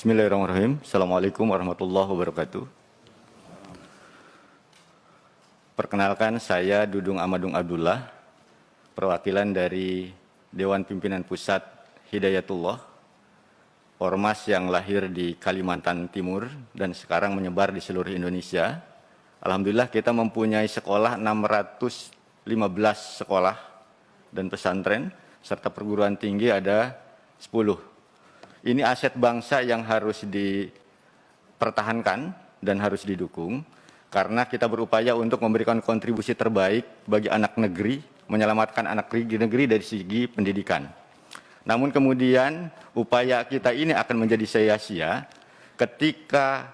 Bismillahirrahmanirrahim. Assalamualaikum warahmatullahi wabarakatuh. Perkenalkan, saya Dudung Amadung Abdullah, perwakilan dari Dewan Pimpinan Pusat Hidayatullah, ormas yang lahir di Kalimantan Timur dan sekarang menyebar di seluruh Indonesia. Alhamdulillah kita mempunyai sekolah 615 sekolah dan pesantren, serta perguruan tinggi ada 10. Ini aset bangsa yang harus dipertahankan dan harus didukung, karena kita berupaya untuk memberikan kontribusi terbaik bagi anak negeri, menyelamatkan anak negeri dari segi pendidikan. Namun kemudian upaya kita ini akan menjadi sia-sia ketika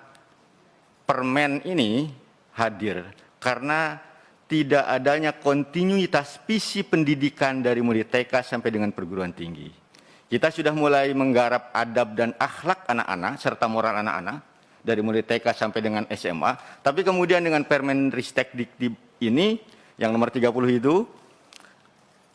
permen ini hadir, karena tidak adanya kontinuitas visi pendidikan dari mulai TK sampai dengan perguruan tinggi. Kita sudah mulai menggarap adab dan akhlak anak-anak serta moral anak-anak dari mulai TK sampai dengan SMA. Tapi kemudian dengan Permen Ristek Dikti ini yang nomor 30 itu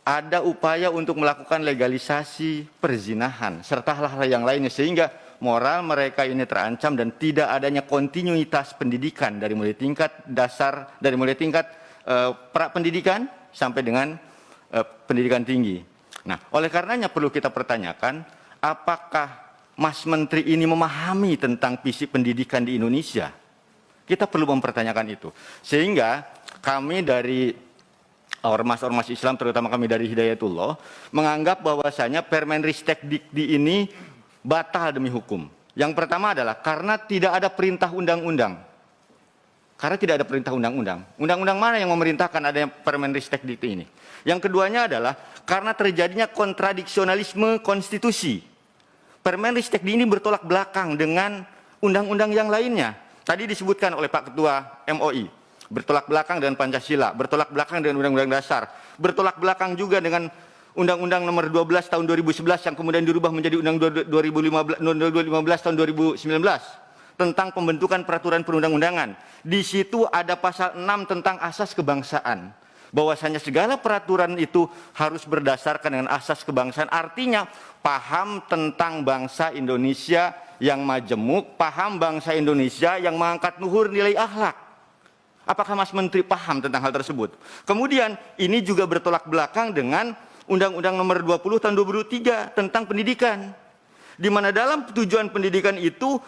ada upaya untuk melakukan legalisasi perzinahan serta hal-hal yang lainnya, sehingga moral mereka ini terancam dan tidak adanya kontinuitas pendidikan dari mulai tingkat dasar, dari mulai tingkat pra pendidikan sampai dengan pendidikan tinggi. Nah, oleh karenanya perlu kita pertanyakan, apakah Mas Menteri ini memahami tentang visi pendidikan di Indonesia? Kita perlu mempertanyakan itu. Sehingga kami dari ormas-ormas Islam, terutama kami dari Hidayatullah, menganggap bahwasanya Permen Ristek Dikti ini batal demi hukum. Yang pertama adalah karena tidak ada perintah undang-undang. Karena tidak ada perintah undang-undang. Undang-undang mana yang memerintahkan adanya Permen Ristek Dikti ini? Yang keduanya adalah karena terjadinya kontradiksionalisme konstitusi. Permen Ristek Dikti ini bertolak belakang dengan undang-undang yang lainnya. Tadi disebutkan oleh Pak Ketua MOI, bertolak belakang dengan Pancasila, bertolak belakang dengan Undang-Undang Dasar, bertolak belakang juga dengan Undang-Undang Nomor 12 Tahun 2011 yang kemudian dirubah menjadi Undang-Undang 2015 Tahun 2019 tentang pembentukan peraturan perundang-undangan. Di situ ada pasal 6 tentang asas kebangsaan. Bahwasanya segala peraturan itu harus berdasarkan dengan asas kebangsaan. Artinya paham tentang bangsa Indonesia yang majemuk, paham bangsa Indonesia yang mengangkat luhur nilai akhlak. Apakah Mas Menteri paham tentang hal tersebut? Kemudian ini juga bertolak belakang dengan Undang-Undang Nomor 20 Tahun 2003 tentang pendidikan. Di mana dalam tujuan pendidikan itu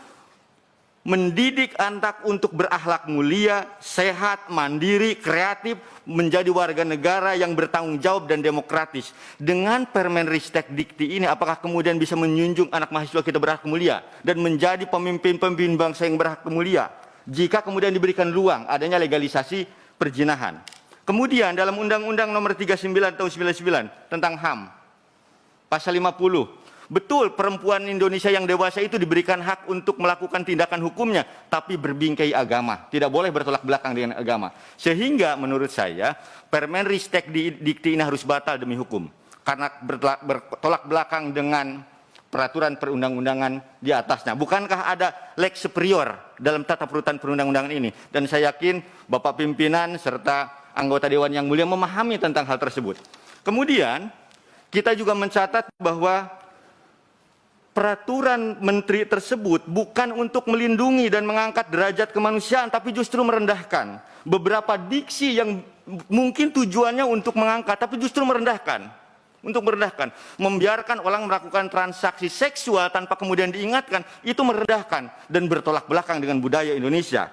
mendidik anak untuk berakhlak mulia, sehat, mandiri, kreatif, menjadi warga negara yang bertanggung jawab dan demokratis. Dengan Permen Ristek Dikti ini, apakah kemudian bisa menjunjung anak mahasiswa kita berakhlak mulia dan menjadi pemimpin-pemimpin bangsa yang berakhlak mulia? Jika kemudian diberikan ruang adanya legalisasi perzinahan. Kemudian dalam Undang-Undang Nomor 39 Tahun 99 tentang HAM, pasal 50. Betul, perempuan Indonesia yang dewasa itu diberikan hak untuk melakukan tindakan hukumnya, tapi berbingkai agama. Tidak boleh bertolak belakang dengan agama. Sehingga menurut saya, Permen Ristek Dikti ini harus batal demi hukum. Karena bertolak belakang dengan peraturan perundang-undangan di atasnya. Bukankah ada lex superior dalam tata urutan perundang-undangan ini? Dan saya yakin Bapak pimpinan serta anggota Dewan yang mulia memahami tentang hal tersebut. Kemudian, kita juga mencatat bahwa peraturan menteri tersebut bukan untuk melindungi dan mengangkat derajat kemanusiaan, tapi justru merendahkan. Beberapa diksi yang mungkin tujuannya untuk mengangkat, tapi justru merendahkan. Untuk merendahkan. Membiarkan orang melakukan transaksi seksual tanpa kemudian diingatkan, itu merendahkan dan bertolak belakang dengan budaya Indonesia.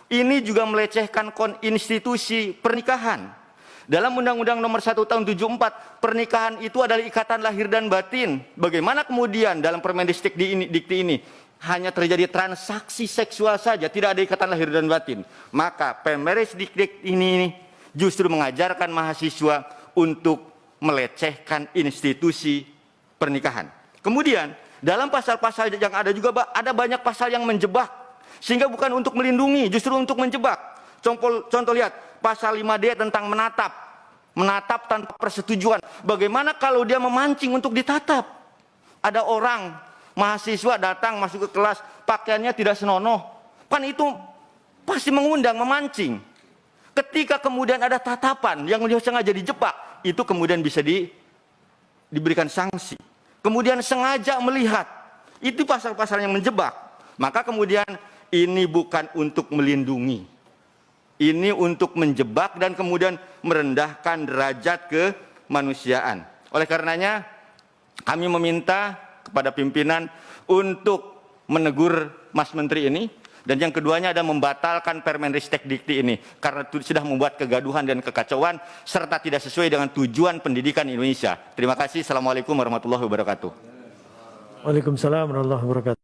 Ini juga melecehkan institusi pernikahan. Dalam Undang-Undang Nomor 1 Tahun 74, pernikahan itu adalah ikatan lahir dan batin. Bagaimana kemudian dalam Permen Ristek Dikti ini hanya terjadi transaksi seksual saja, tidak ada ikatan lahir dan batin. Maka Permen Ristek Dikti ini justru mengajarkan mahasiswa untuk melecehkan institusi pernikahan. Kemudian dalam pasal-pasal yang ada juga ada banyak pasal yang menjebak, sehingga bukan untuk melindungi, justru untuk menjebak. Contoh lihat pasal 5D tentang menatap tanpa persetujuan. Bagaimana kalau dia memancing untuk ditatap? Ada orang mahasiswa datang masuk ke kelas, pakaiannya tidak senonoh, kan itu pasti mengundang, memancing. Ketika kemudian ada tatapan yang sengaja dijebak, itu kemudian bisa diberikan sanksi. Kemudian sengaja melihat, Itu pasal-pasal yang menjebak. Maka kemudian ini bukan untuk melindungi. Ini untuk menjebak dan kemudian merendahkan derajat kemanusiaan. Oleh karenanya kami meminta kepada pimpinan untuk menegur Mas Menteri ini. Dan yang keduanya adalah membatalkan Permenristek Dikti ini karena sudah membuat kegaduhan dan kekacauan serta tidak sesuai dengan tujuan pendidikan Indonesia. Terima kasih. Assalamualaikum warahmatullahi wabarakatuh. Waalaikumsalam warahmatullahi wabarakatuh.